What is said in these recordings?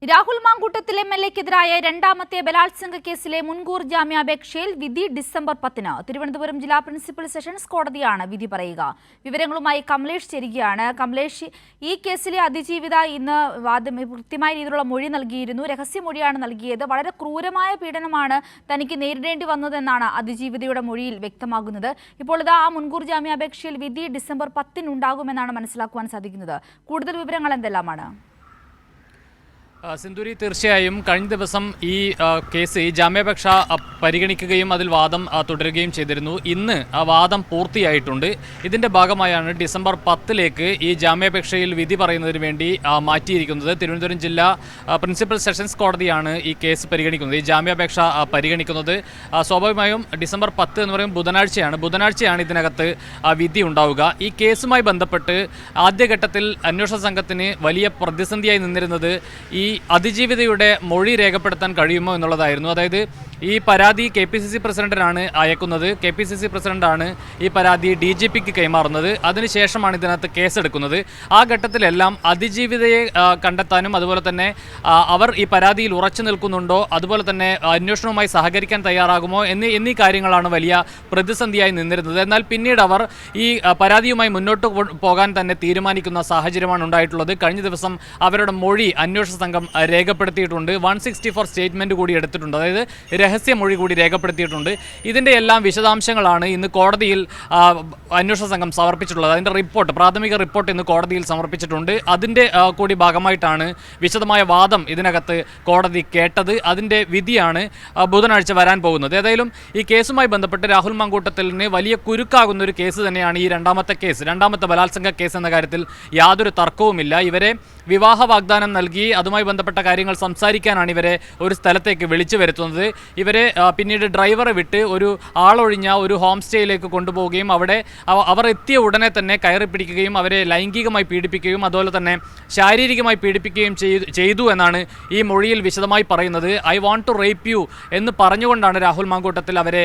രാഹുൽ മാങ്കൂട്ടത്തിൽ എംഎൽഎക്കെതിരായ രണ്ടാമത്തെ ബലാത്സംഗ കേസിലെ മുൻകൂർ ജാമ്യാപേക്ഷയിൽ വിധി ഡിസംബർ 10-ന്. തിരുവനന്തപുരം ജില്ലാ പ്രിൻസിപ്പൽ സെഷൻസ് കോടതിയാണ് വിധി പറയുക. വിവരങ്ങളുമായി കമലേഷ് ചേരുകയാണ്. കമലേഷ്, ഈ കേസിലെ അതിജീവിത ഇന്ന് കൃത്യമായ രീതിയിലുള്ള മൊഴി നൽകിയിരുന്നു. രഹസ്യമൊഴിയാണ് നൽകിയത്. വളരെ ക്രൂരമായ പീഡനമാണ് തനിക്ക് നേരിടേണ്ടി വന്നതെന്നാണ് അതിജീവിതയുടെ മൊഴിയിൽ വ്യക്തമാകുന്നത്. ഇപ്പോൾ ഇതാ ആ മുൻകൂർ ജാമ്യാപേക്ഷയിൽ വിധി ഡിസംബർ 10-ന് ഉണ്ടാകുമെന്നാണ് മനസ്സിലാക്കുവാൻ സാധിക്കുന്നത്. കൂടുതൽ വിവരങ്ങൾ എന്തെല്ലാമാണ്? സിന്ധൂരി, തീർച്ചയായും കഴിഞ്ഞ ദിവസം ഈ കേസ് ഈ ജാമ്യാപേക്ഷ പരിഗണിക്കുകയും അതിൽ വാദം തുടരുകയും ചെയ്തിരുന്നു. ഇന്ന് ആ വാദം പൂർത്തിയായിട്ടുണ്ട്. ഇതിൻ്റെ ഭാഗമായാണ് ഡിസംബർ 10-ലേക്ക് ഈ ജാമ്യാപേക്ഷയിൽ വിധി പറയുന്നതിന് വേണ്ടി മാറ്റിയിരിക്കുന്നത്. തിരുവനന്തപുരം ജില്ലാ പ്രിൻസിപ്പൽ സെഷൻസ് കോടതിയാണ് ഈ കേസ് പരിഗണിക്കുന്നത്, ഈ ജാമ്യാപേക്ഷ പരിഗണിക്കുന്നത്. സ്വാഭാവികമായും ഡിസംബർ 10 എന്ന് പറയുമ്പോൾ ബുധനാഴ്ചയാണ് ഇതിനകത്ത് വിധി ഉണ്ടാവുക. ഈ കേസുമായി ബന്ധപ്പെട്ട് ആദ്യഘട്ടത്തിൽ അന്വേഷണ സംഘത്തിന് വലിയ പ്രതിസന്ധിയായി നിന്നിരുന്നത് ഈ അതിജീവിതയുടെ മൊഴി രേഖപ്പെടുത്താൻ കഴിയുമോ എന്നുള്ളതായിരുന്നു. അതായത് ഈ പരാതി KPCC പ്രസിഡന്റിനാണ് അയക്കുന്നത്. KPCC പ്രസിഡന്റാണ് ഈ പരാതി DGPക്ക് കൈമാറുന്നത്. അതിനുശേഷമാണ് ഇതിനകത്ത് കേസെടുക്കുന്നത്. ആ ഘട്ടത്തിലെല്ലാം അതിജീവിതയെ കണ്ടെത്താനും അതുപോലെ തന്നെ അവർ ഈ പരാതിയിൽ ഉറച്ചു നിൽക്കുന്നുണ്ടോ, അതുപോലെ തന്നെ അന്വേഷണവുമായി സഹകരിക്കാൻ തയ്യാറാകുമോ എന്നീ കാര്യങ്ങളാണ് വലിയ പ്രതിസന്ധിയായി നിന്നിരുന്നത്. എന്നാൽ പിന്നീട് അവർ ഈ പരാതിയുമായി മുന്നോട്ട് പോകാൻ തന്നെ തീരുമാനിക്കുന്ന സാഹചര്യമാണ് ഉണ്ടായിട്ടുള്ളത്. കഴിഞ്ഞ ദിവസം അവരുടെ മൊഴി അന്വേഷണ സംഘം രേഖപ്പെടുത്തിയിട്ടുണ്ട്. 164 സ്റ്റേറ്റ്മെന്റ് കൂടി എടുത്തിട്ടുണ്ട്. അതായത് രഹസ്യമൊഴി കൂടി രേഖപ്പെടുത്തിയിട്ടുണ്ട്. ഇതിൻ്റെ എല്ലാം വിശദാംശങ്ങളാണ് ഇന്ന് കോടതിയിൽ അന്വേഷണ സംഘം സമർപ്പിച്ചിട്ടുള്ളത്. അതിൻ്റെ പ്രാഥമിക റിപ്പോർട്ട് ഇന്ന് കോടതിയിൽ സമർപ്പിച്ചിട്ടുണ്ട്. അതിൻ്റെ കൂടി ഭാഗമായിട്ടാണ് വിശദമായ വാദം ഇതിനകത്ത് കോടതി കേട്ടത്. അതിൻ്റെ വിധിയാണ് ബുധനാഴ്ച വരാൻ പോകുന്നത്. ഏതായാലും ഈ കേസുമായി ബന്ധപ്പെട്ട് രാഹുൽ മാങ്കൂട്ടത്തിലിന് വലിയ കുരുക്കാകുന്ന ഒരു കേസ് തന്നെയാണ് ഈ രണ്ടാമത്തെ ബലാത്സംഗ കേസ് എന്ന കാര്യത്തിൽ യാതൊരു തർക്കവുമില്ല. ഇവരെ വിവാഹ വാഗ്ദാനം നൽകി അതുമായി ബന്ധപ്പെട്ട കാര്യങ്ങൾ സംസാരിക്കാനാണ് ഇവരെ ഒരു സ്ഥലത്തേക്ക് വിളിച്ചു വരുത്തുന്നത്. ഇവരെ പിന്നീട് ഡ്രൈവറെ വിട്ട് ഒരു ആളൊഴിഞ്ഞ ഒരു ഹോം സ്റ്റേയിലേക്ക് കൊണ്ടുപോവുകയും അവിടെ അവർ എത്തിയ ഉടനെ തന്നെ കയറി പിടിക്കുകയും അവരെ ലൈംഗികമായി പീഡിപ്പിക്കുകയും അതുപോലെ തന്നെ ശാരീരികമായി പീഡിപ്പിക്കുകയും ചെയ്തു എന്നാണ് ഈ മൊഴിയിൽ വിശദമായി പറയുന്നത്. I want to rape you എന്ന് പറഞ്ഞുകൊണ്ടാണ് രാഹുൽ മാങ്കൂട്ടത്തിൽ അവരെ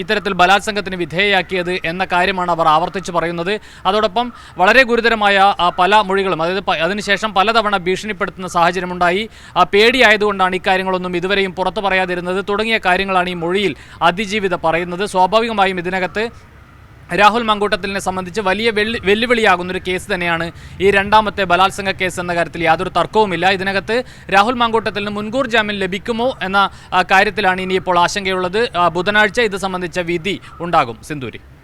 ഇത്തരത്തിൽ ബലാത്സംഗത്തിന് വിധേയയാക്കിയത് എന്ന കാര്യമാണ് അവർ ആവർത്തിച്ച് പറയുന്നത്. അതോടൊപ്പം വളരെ ഗുരുതരമായ പല മൊഴികളും, അതായത് അതിനുശേഷം പലതവണ ഭീഷണിപ്പെടുത്തുന്ന സാഹചര്യമുണ്ടായി. പേടിയായതുകൊണ്ടാണ് ഇക്കാര്യങ്ങളൊന്നും ഇതുവരെയും പുറത്തു പറയാതിരുന്നത് തുടങ്ങിയ കാര്യങ്ങളാണ് ഈ മൊഴിയിൽ അതിജീവിത പറയുന്നത്. സ്വാഭാവികമായും ഇതിനകത്ത് രാഹുൽ മാങ്കൂട്ടത്തിലിനെ സംബന്ധിച്ച് വലിയ വെല്ലുവിളിയാകുന്നൊരു കേസ് തന്നെയാണ് ഈ രണ്ടാമത്തെ ബലാത്സംഗ കേസ് എന്ന കാര്യത്തിൽ യാതൊരു തർക്കവുമില്ല. ഇതിനകത്ത് രാഹുൽ മാങ്കൂട്ടത്തിന് മുൻകൂർ ജാമ്യം ലഭിക്കുമോ എന്ന കാര്യത്തിലാണ് ഇനിയിപ്പോൾ ആശങ്കയുള്ളത്. ബുധനാഴ്ച ഇത് സംബന്ധിച്ച വിധി ഉണ്ടാകും. സിന്ധൂരി.